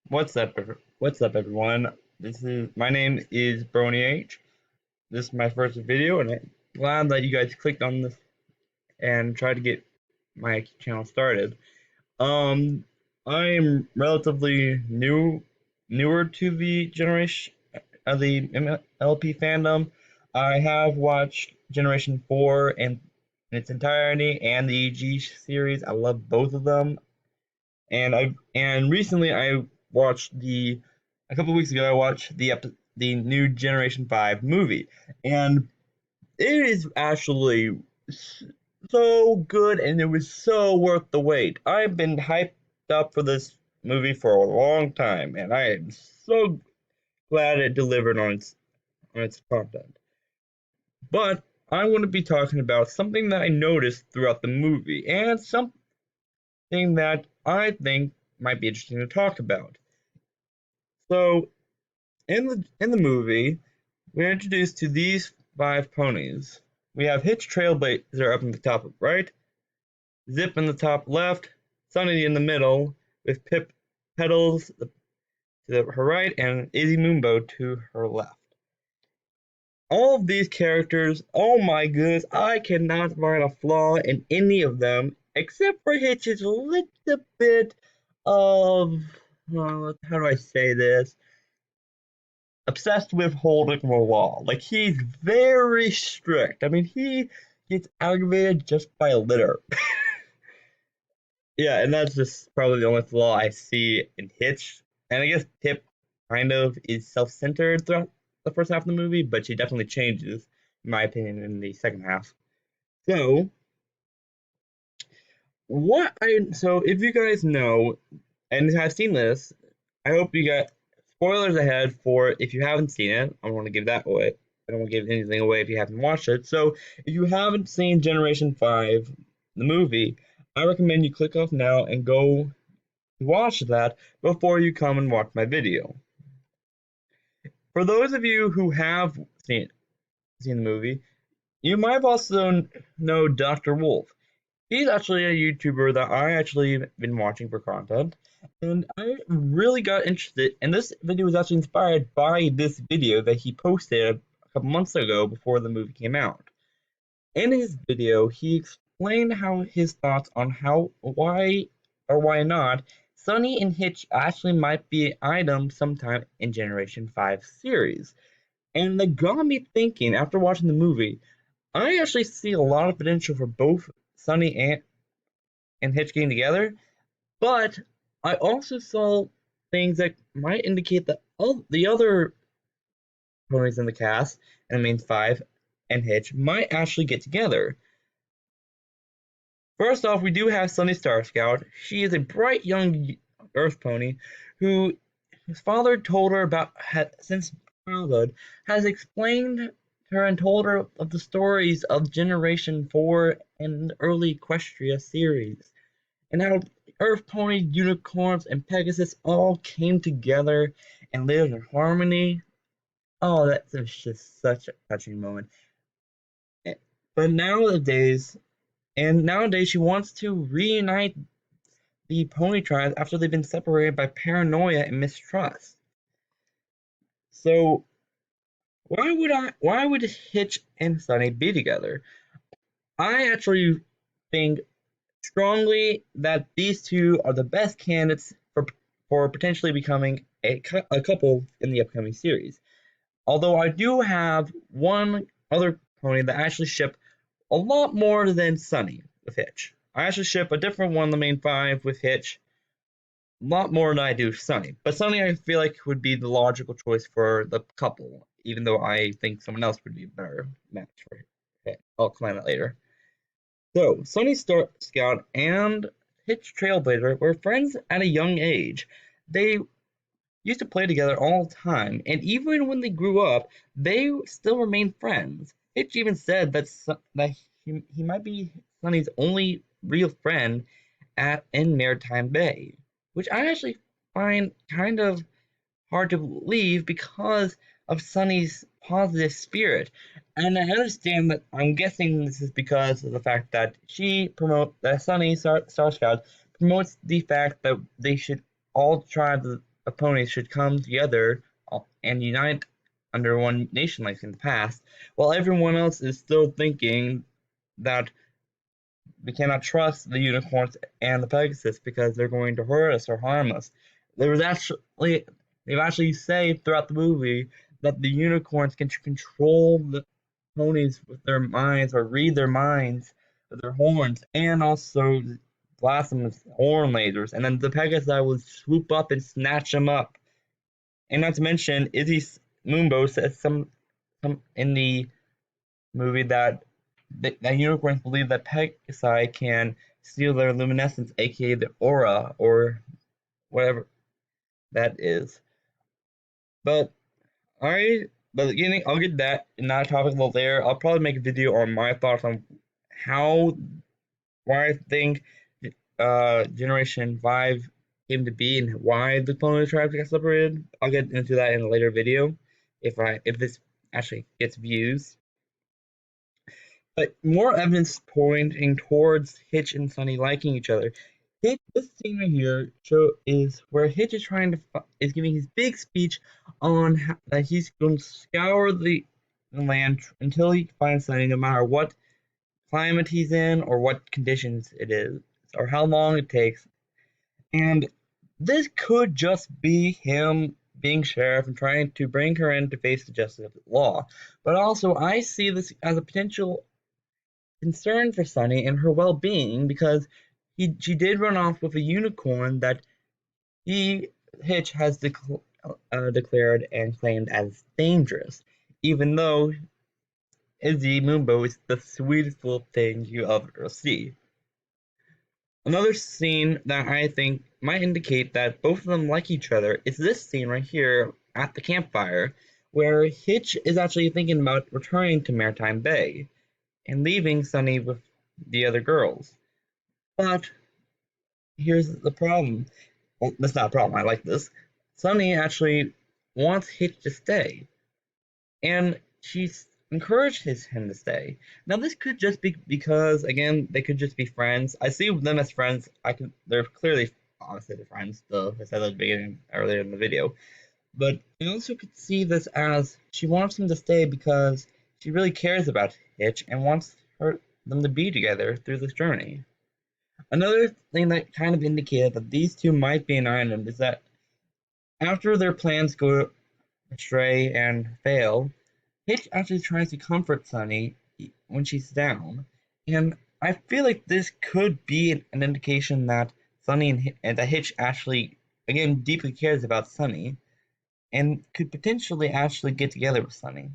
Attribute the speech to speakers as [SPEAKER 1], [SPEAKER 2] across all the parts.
[SPEAKER 1] What's up, everyone? My name is Brony H. This is my first video, and I'm glad that you guys clicked on this and tried to get my channel started. Um, I'm relatively newer to the generation of the MLP fandom. I have watched Generation 4 in its entirety and the EG series. I love both of them. And recently I watched the a couple weeks ago I watched the new Generation 5 movie, and it is actually so good, and it was so worth the wait. I've been hyped up for this movie for a long time, and I am so glad it delivered on its content. But I want to be talking about something that I noticed throughout the movie, and something that I think might be interesting to talk about. So, in the movie, we're introduced to these five ponies. We have Hitch Trailblazer up in the top right, Zip in the top left, Sunny in the middle, with Pip Petals to her right, and Izzy Moonbow to her left. All of these characters, oh my goodness, I cannot find a flaw in any of them, except for Hitch's little bit of, how do I say this? Obsessed with holding the law. Like, he's very strict. I mean, he gets aggravated just by a litter. Yeah, and that's just probably the only flaw I see in Hitch. And I guess Pip kind of is self-centered throughout the first half of the movie, but she definitely changes, in my opinion, in the second half. So, so if you guys know and have seen this, I hope you got spoilers ahead for if you haven't seen it. I don't want to give that away. I don't want to give anything away if you haven't watched it. So if you haven't seen Generation 5, the movie, I recommend you click off now and go watch that before you come and watch my video. For those of you who have seen the movie, you might have also know Dr. Wolf. He's actually a YouTuber that I actually been watching for content, and I really got interested. And this video was actually inspired by this video that he posted a couple months ago before the movie came out. In his video, he explained how his thoughts on why or why not Sunny and Hitch actually might be items sometime in Generation 5 series. And that got me thinking after watching the movie, I actually see a lot of potential for both Sunny and Hitch getting together, but I also saw things that might indicate that the other ponies in the cast, and I mean five and Hitch, might actually get together. First off, we do have Sunny Star Scout. She is a bright young Earth pony who his father told her about since childhood, has explained to her and told her of the stories of Generation 4 and early Equestria series, and how Earth Pony, Unicorns, and Pegasus all came together and lived in harmony. Oh, that was just such a touching moment. But nowadays she wants to reunite the pony tribes after they've been separated by paranoia and mistrust. So why would Hitch and Sunny be together? I actually think strongly that these two are the best candidates for potentially becoming a couple in the upcoming series. Although I do have one other pony that I actually ship a lot more than Sunny with Hitch. I actually ship a different one, the main five, with Hitch, a lot more than I do Sunny. But Sunny, I feel like would be the logical choice for the couple, even though I think someone else would be a better match for it. I'll explain that later. So, Sunny Scout and Hitch Trailblazer were friends at a young age. They used to play together all the time, and even when they grew up, they still remained friends. Hitch even said that he might be Sunny's only real friend in Maritime Bay, which I actually find kind of hard to believe because of Sunny's positive spirit. And I understand that I'm guessing this is because of the fact that Sunny Star Scout promotes the fact that they should all try of ponies should come together and unite under one nation like in the past, while everyone else is still thinking that we cannot trust the unicorns and the Pegasus because they're going to hurt us or harm us. There was actually They've actually say throughout the movie that the unicorns can control the ponies with their minds or read their minds with their horns, and also blast them with horn lasers, and then the Pegasus would swoop up and snatch them up. And not to mention, Izzy Moonbow says some in the movie that that unicorns believe that Pegasi can steal their luminescence, aka the aura, or whatever that is. But I'll get that in that topic a little later. I'll probably make a video on my thoughts on how why I think Generation 5 came to be and why the clone tribes got separated. I'll get into that in a later video if this actually gets views. But more evidence pointing towards Hitch and Sunny liking each other. This scene right here is where Hitch is giving his big speech on that he's going to scour the land until he finds Sunny, no matter what climate he's in or what conditions it is or how long it takes. And this could just be him being sheriff and trying to bring her in to face the justice of the law. But also, I see this as a potential concern for Sunny and her well-being because she did run off with a unicorn that Hitch has declared and claimed as dangerous, even though Izzy Moonbow is the sweetest little thing you ever see. Another scene that I think might indicate that both of them like each other is this scene right here at the campfire, where Hitch is actually thinking about returning to Maritime Bay and leaving Sunny with the other girls. But here's the problem. Well, that's not a problem. I like this. Sunny actually wants Hitch to stay, and she's encouraged him to stay. Now, this could just be because, again, they could just be friends. I see them as friends. They're clearly, obviously, they're friends. Though I said at the beginning earlier in the video, but I also could see this as she wants him to stay because she really cares about Hitch and wants them to be together through this journey. Another thing that kind of indicated that these two might be an island is that after their plans go astray and fail, Hitch actually tries to comfort Sunny when she's down, and I feel like this could be an indication that Sunny and that Hitch actually, again, deeply cares about Sunny, and could potentially actually get together with Sunny.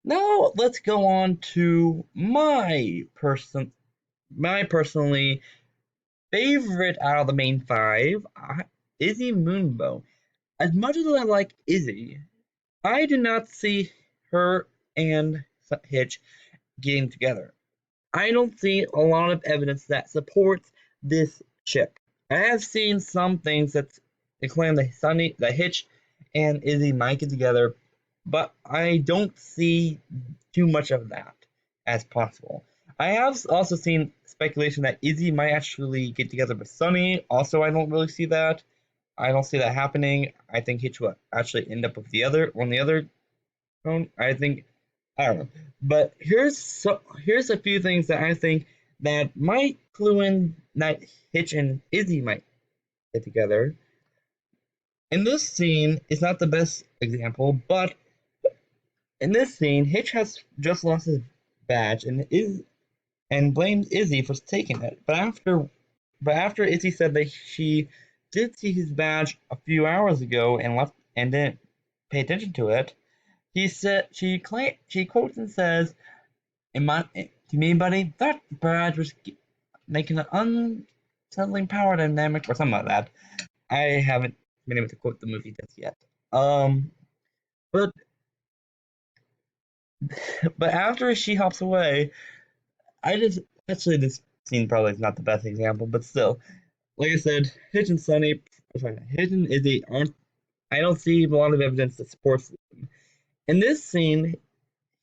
[SPEAKER 1] Now let's go on to my personally favorite out of the main five, Izzy Moonbow. As much as I like Izzy, I do not see her and Hitch getting together. I don't see a lot of evidence that supports this ship. I have seen some things that claim that Hitch and Izzy might get together, but I don't see too much of that as possible. I have also seen speculation that Izzy might actually get together with Sunny. Also, I don't really see that. I don't see that happening. I think Hitch will actually end up with the other phone. I don't know. But here's a few things that I think that might clue in that Hitch and Izzy might get together. In this scene, it's not the best example, but in this scene, Hitch has just lost his badge and blames Izzy for taking it. But after Izzy said that she did see his badge a few hours ago and left and didn't pay attention to it, she quotes and says, to me, buddy, that badge was making an unsettling power dynamic or something like that. I haven't been able to quote the movie just yet. But after she hops away, this scene probably is not the best example, but still, like I said, Hitch and Izzy aren't. I don't see a lot of evidence that supports them. In this scene,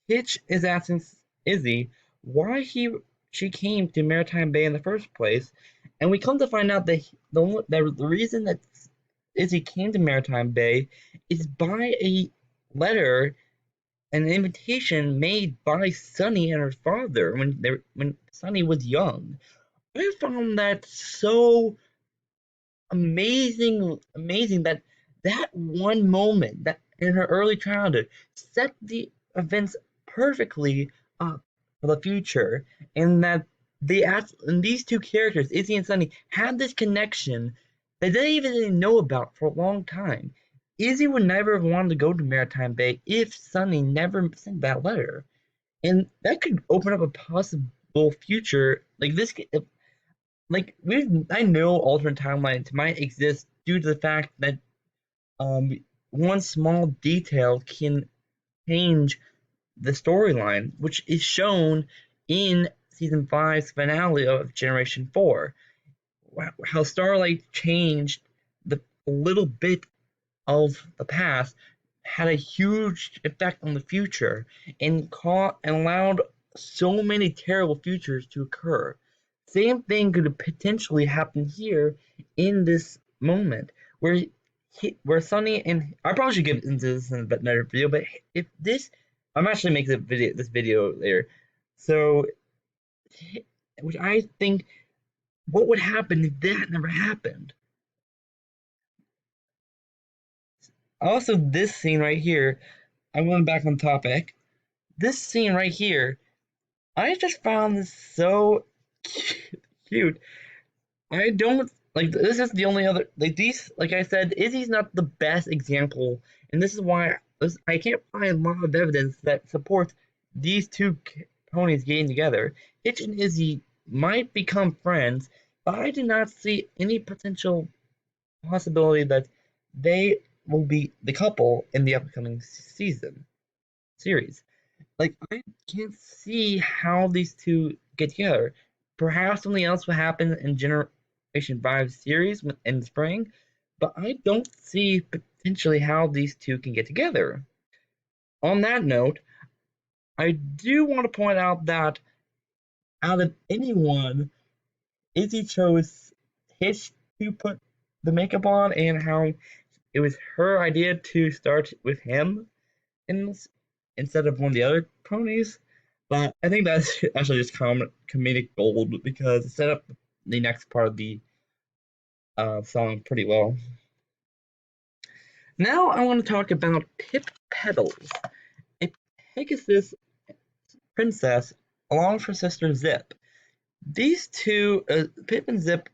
[SPEAKER 1] Hitch is asking Izzy why she came to Maritime Bay in the first place, and we come to find out that the reason that Izzy came to Maritime Bay is by a letter, an invitation made by Sunny and her father when Sunny was young. I found that so amazing that one moment that in her early childhood set the events perfectly up for the future, and that and these two characters, Izzy and Sunny, had this connection that they even didn't know about for a long time. Izzy would never have wanted to go to Maritime Bay if Sunny never sent that letter, and that could open up a possible future like this. I know alternate timelines might exist due to the fact that um one small detail can change the storyline, which is shown in season 5's finale of Generation 4. How Starlight changed the little bit of the past had a huge effect on the future and allowed so many terrible futures to occur. Same thing could potentially happen here in this moment where Sunny and I probably should get into this in another video, but if this I'm actually making this video later. So which I think what would happen if that never happened? Also, this scene right here, I'm going back on topic. This scene right here, I just found this so cute. I don't like this is the only other like these like I said, Izzy's not the best example, and this is why I can't find a lot of evidence that supports these two ponies getting together. Hitch and Izzy might become friends, but I do not see any potential possibility that they will be the couple in the upcoming series. Like I can't see how these two get together. Perhaps something else will happen in Generation 5 series in the spring, but I don't see potentially how these two can get together. On that note, I do want to point out that out of anyone, Izzy chose Hitch to put the makeup on and how it was her idea to start with him in, instead of one of the other ponies. But I think that's actually just comedic gold because it set up the next part of the song pretty well. Now I want to talk about Pip Petals, a Pegasus princess along with her sister Zip. These two, Pip and Zip,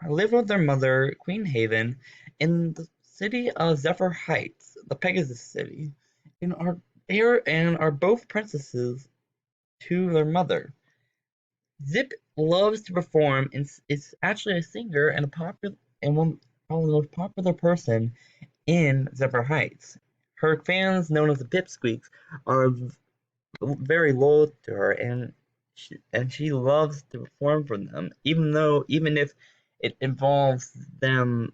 [SPEAKER 1] live with their mother, Queen Haven, in the city of Zephyr Heights, the Pegasus city, and are both princesses to their mother. Zip loves to perform and is actually a singer and probably the most popular person in Zephyr Heights. Her fans, known as the Pipsqueaks, are very loyal to her, and she loves to perform for them, even if it involves them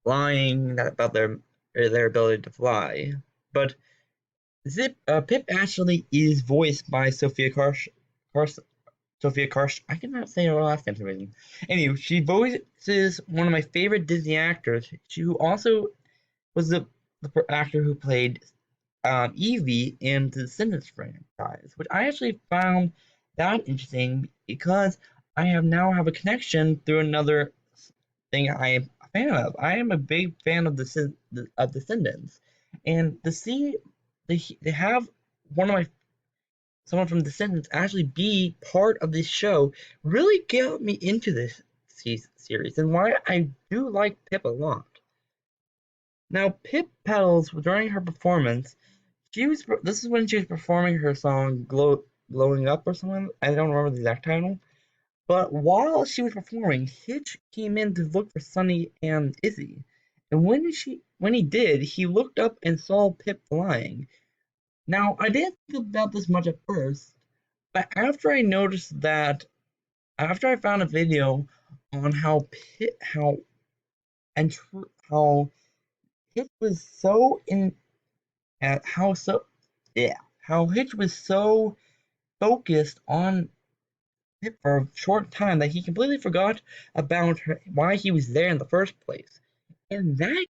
[SPEAKER 1] lying about their ability to fly. But Pip actually is voiced by Sophia Karsh. I cannot say her last name for some reason. Anyway, she voices one of my favorite Disney actors. Who also was the actor who played Eevee in the Descendants franchise, which I actually found that interesting because I now have a connection through another thing I am a fan of. I am a big fan of Descendants, and to see they have one of my someone from Descendants actually be part of this show really got me into this series and why I do like Pip a lot. Now, Pip Petals during her performance, this is when she was performing her song "Glowing Up" or something. I don't remember the exact title. But while she was performing, Hitch came in to look for Sunny and Izzy, and when he did, he looked up and saw Pip flying. Now, I didn't think about this much at first, but after I found a video on how Hitch was so in at how so yeah how Hitch was so focused on Pip for a short time that he completely forgot about why he was there in the first place. And that